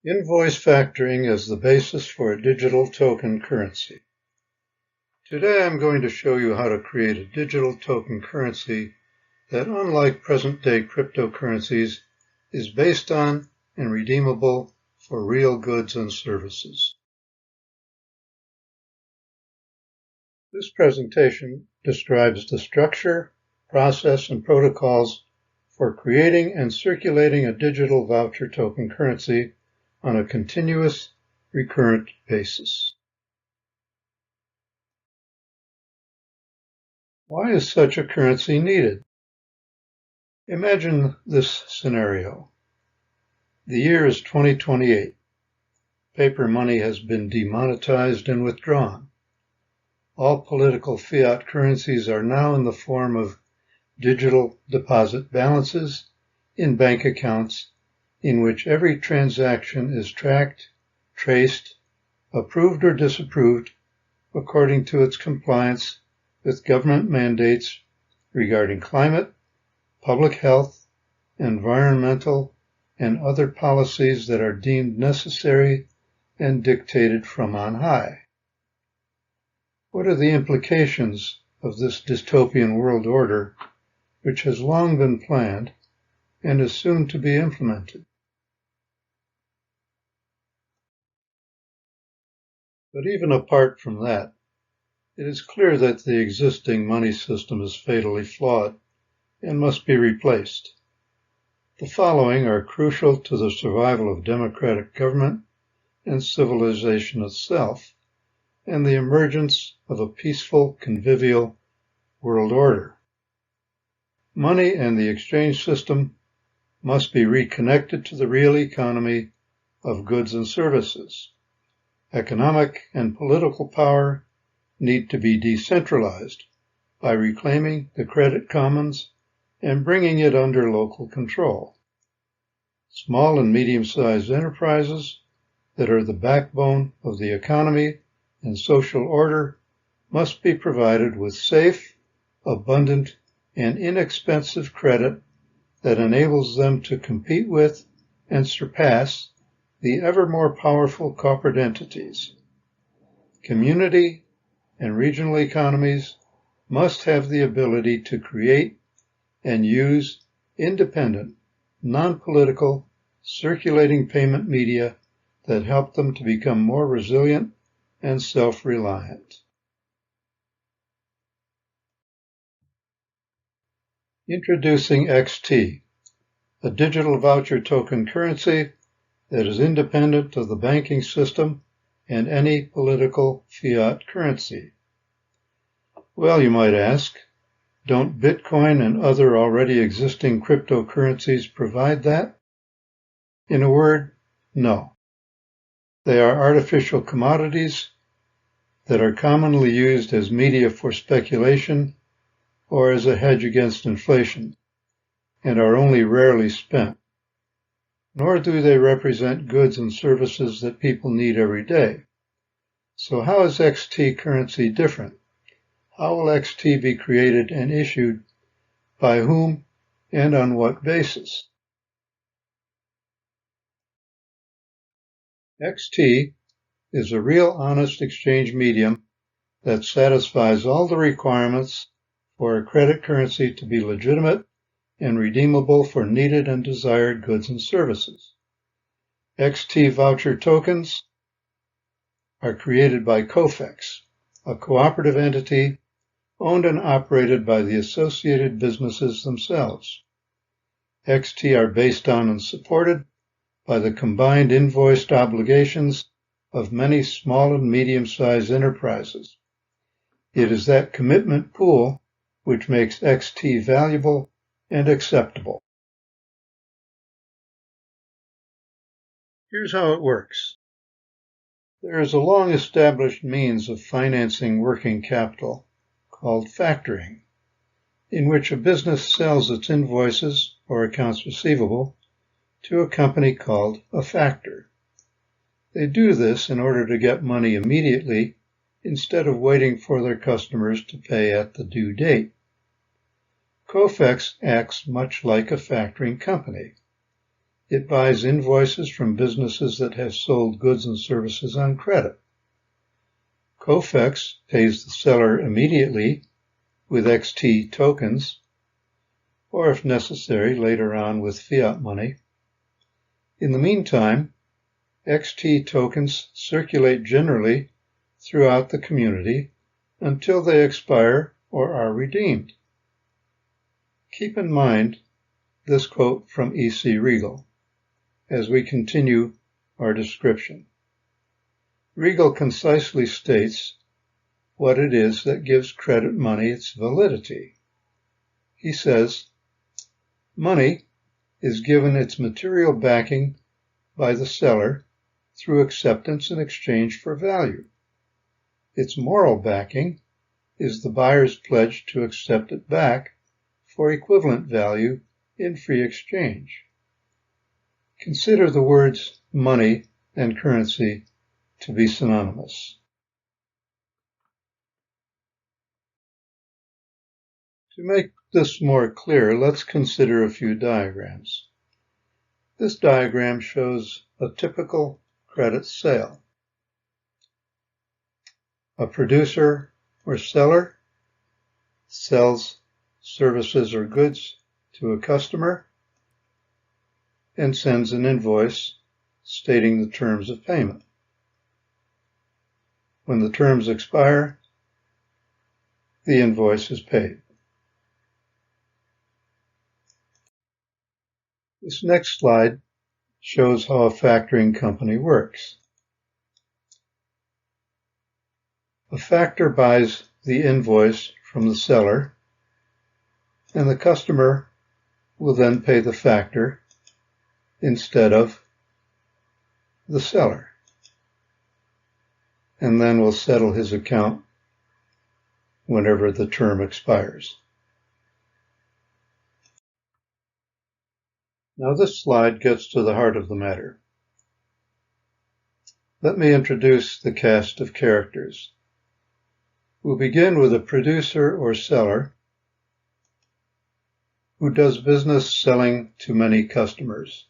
Invoice factoring as the basis for a digital token currency. Today I'm going to show you how to create a digital token currency that, unlike present-day cryptocurrencies, is based on and redeemable for real goods and services. This presentation describes the structure, process, and protocols for creating and circulating a digital voucher token currency on a continuous, recurrent basis. Why is such a currency needed? Imagine this scenario. The year is 2028. Paper money has been demonetized and withdrawn. All political fiat currencies are now in the form of digital deposit balances in bank accounts in which every transaction is tracked, traced, approved or disapproved according to its compliance with government mandates regarding climate, public health, environmental, and other policies that are deemed necessary and dictated from on high. What are the implications of this dystopian world order, which has long been planned and is soon to be implemented? But even apart from that, it is clear that the existing money system is fatally flawed and must be replaced. The following are crucial to the survival of democratic government and civilization itself, and the emergence of a peaceful, convivial world order. Money and the exchange system must be reconnected to the real economy of goods and services. Economic and political power need to be decentralized by reclaiming the credit commons and bringing it under local control. Small and medium-sized enterprises that are the backbone of the economy and social order must be provided with safe, abundant, and inexpensive credit that enables them to compete with and surpass the ever more powerful corporate entities. Community and regional economies must have the ability to create and use independent, non-political, circulating payment media that help them to become more resilient and self-reliant. Introducing XT, a digital voucher token currency that is independent of the banking system and any political fiat currency. Well, you might ask, don't Bitcoin and other already existing cryptocurrencies provide that? In a word, no. They are artificial commodities that are commonly used as media for speculation or as a hedge against inflation, and are only rarely spent. Nor do they represent goods and services that people need every day. So how is XT currency different? How will XT be created and issued, by whom, and on what basis? XT is a real honest exchange medium that satisfies all the requirements for a credit currency to be legitimate and redeemable for needed and desired goods and services. XT voucher tokens are created by COFEX, a cooperative entity owned and operated by the associated businesses themselves. XT are based on and supported by the combined invoiced obligations of many small and medium-sized enterprises. It is that commitment pool which makes XT valuable and acceptable. Here's how it works. There is a long-established means of financing working capital called factoring, in which a business sells its invoices or accounts receivable to a company called a factor. They do this in order to get money immediately instead of waiting for their customers to pay at the due date. COFEX acts much like a factoring company. It buys invoices from businesses that have sold goods and services on credit. COFEX pays the seller immediately with XT tokens, or if necessary, later on with fiat money. In the meantime, XT tokens circulate generally throughout the community until they expire or are redeemed. Keep in mind this quote from E.C. Regal as we continue our description. Regal concisely states what it is that gives credit money its validity. He says, money is given its material backing by the seller through acceptance in exchange for value. Its moral backing is the buyer's pledge to accept it back for equivalent value in free exchange. Consider the words money and currency to be synonymous. To make this more clear, let's consider a few diagrams. This diagram shows a typical credit sale. A producer or seller sells services or goods to a customer and sends an invoice stating the terms of payment. When the terms expire, the invoice is paid. This next slide shows how a factoring company works. A factor buys the invoice from the seller, and the customer will then pay the factor instead of the seller, and then will settle his account whenever the term expires. Now this slide gets to the heart of the matter. Let me introduce the cast of characters. We'll begin with a producer or seller who does business selling to many customers.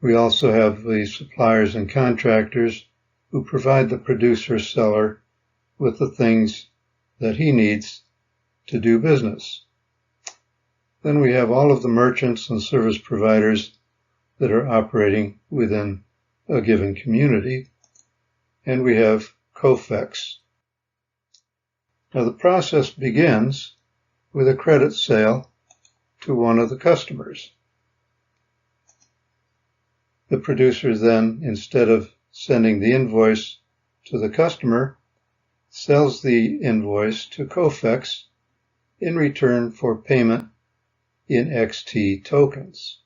We also have the suppliers and contractors who provide the producer-seller with the things that he needs to do business. Then we have all of the merchants and service providers that are operating within a given community, and we have COFEX. Now the process begins with a credit sale to one of the customers. The producer then, instead of sending the invoice to the customer, sells the invoice to COFEX in return for payment in XT tokens.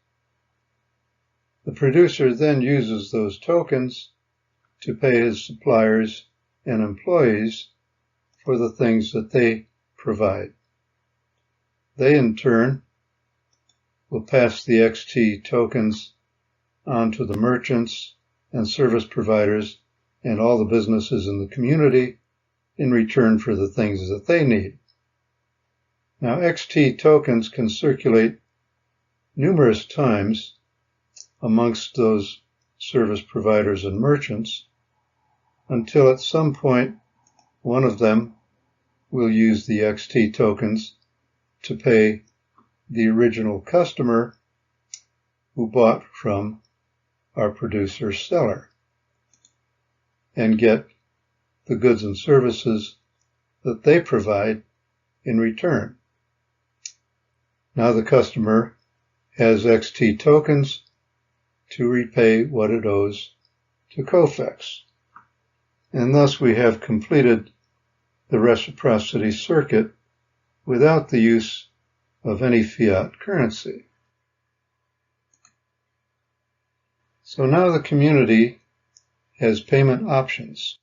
The producer then uses those tokens to pay his suppliers and employees for the things that they provide. They, in turn, will pass the XT tokens on to the merchants and service providers and all the businesses in the community in return for the things that they need. Now, XT tokens can circulate numerous times amongst those service providers and merchants until at some point one of them will use the XT tokens to pay the original customer who bought from our producer seller and get the goods and services that they provide in return. Now the customer has XT tokens to repay what it owes to COFEX. And thus we have completed the reciprocity circuit without the use of any fiat currency. So now the community has payment options.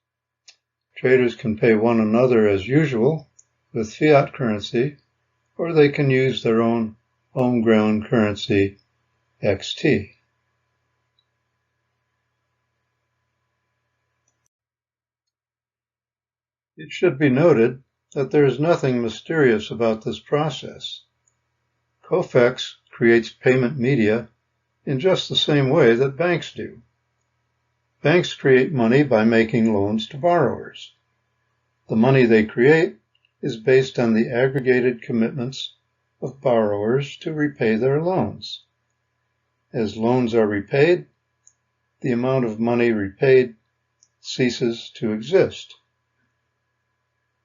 Traders can pay one another as usual with fiat currency, or they can use their own homegrown currency, XT. It should be noted that there is nothing mysterious about this process. COFEX creates payment media in just the same way that banks do. Banks create money by making loans to borrowers. The money they create is based on the aggregated commitments of borrowers to repay their loans. As loans are repaid, the amount of money repaid ceases to exist.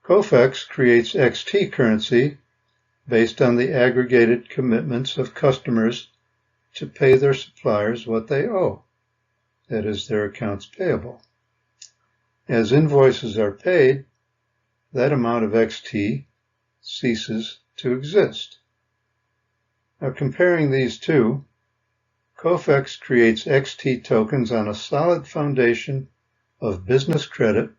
COFEX creates XT currency based on the aggregated commitments of customers to pay their suppliers what they owe, that is, their accounts payable. As invoices are paid, that amount of XT ceases to exist. Now, comparing these two, COFEX creates XT tokens on a solid foundation of business credit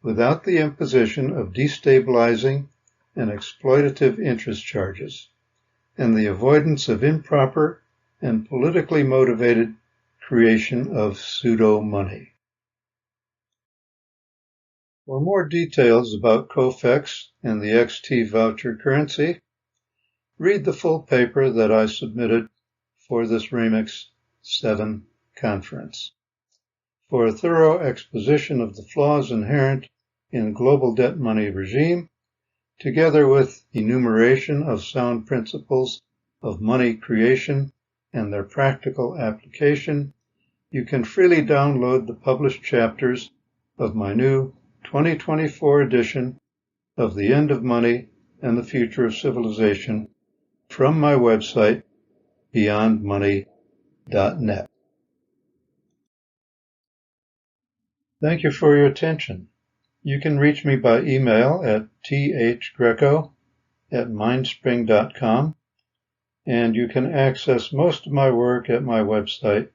without the imposition of destabilizing and exploitative interest charges and the avoidance of improper and politically motivated creation of pseudo-money. For more details about COFEX and the XT voucher currency, read the full paper that I submitted for this Remix 7 conference. For a thorough exposition of the flaws inherent in global debt money regime, together with enumeration of sound principles of money creation and their practical application, you can freely download the published chapters of my new 2024 edition of The End of Money and the Future of Civilization from my website, beyondmoney.net. Thank you for your attention. You can reach me by email at thgreco@mindspring.com, and you can access most of my work at my website,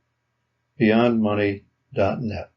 beyondmoney.net.